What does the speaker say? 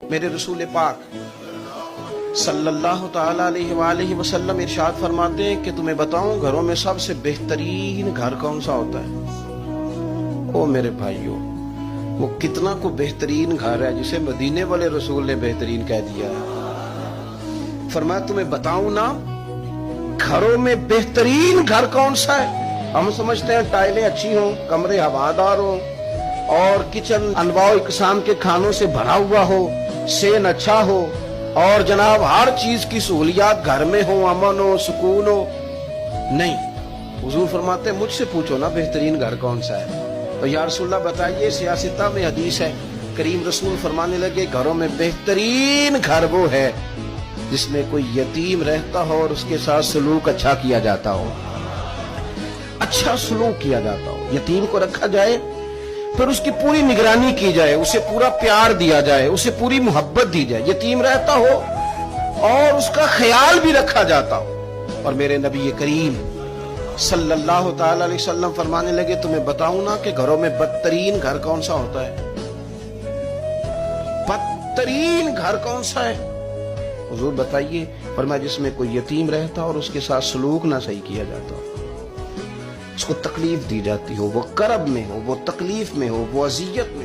میرے رسول پاک صلی اللہ تعالیٰ علیہ وآلہ وسلم ارشاد فرماتے ہیں کہ تمہیں بتاؤں گھروں میں سب سے بہترین گھر کون سا ہوتا ہے؟ او میرے بھائیوں، وہ کتنا کو بہترین گھر ہے جسے مدینے والے رسول نے بہترین کہہ دیا ہے۔ فرمایا تمہیں بتاؤں نا گھروں میں بہترین گھر کون سا ہے؟ ہم سمجھتے ہیں ٹائلیں اچھی ہوں، کمرے ہوادار ہوں اور کچن انواع اقسام کے کھانوں سے بھرا ہوا ہو، سین اچھا ہو اور جناب ہر چیز کی سہولیات گھر میں ہو، امن ہو، سکون ہو۔ نہیں، حضور فرماتے ہیں مجھ سے پوچھو نا بہترین گھر کون سا ہے؟ تو یا رسول اللہ بتائیے، سیاستہ میں حدیث ہے، کریم رسول فرمانے لگے گھروں میں بہترین گھر وہ ہے جس میں کوئی یتیم رہتا ہو اور اس کے ساتھ سلوک اچھا کیا جاتا ہو، اچھا سلوک کیا جاتا ہو، یتیم کو رکھا جائے پھر اس کی پوری نگرانی کی جائے، اسے پورا پیار دیا جائے، اسے پوری محبت دی جائے، یتیم رہتا ہو اور اس کا خیال بھی رکھا جاتا ہو۔ اور میرے نبی کریم صلی اللہ تعالی علیہ وسلم فرمانے لگے تمہیں بتاؤں نا کہ گھروں میں بدترین گھر کون سا ہوتا ہے؟ بدترین گھر کون سا ہے؟ حضور بتائیے، فرمایا جس میں کوئی یتیم رہتا اور اس کے ساتھ سلوک نہ صحیح کیا جاتا، اس کو تکلیف دی جاتی ہو، وہ کرب میں ہو، وہ تکلیف میں ہو، وہ اذیت میں ہو۔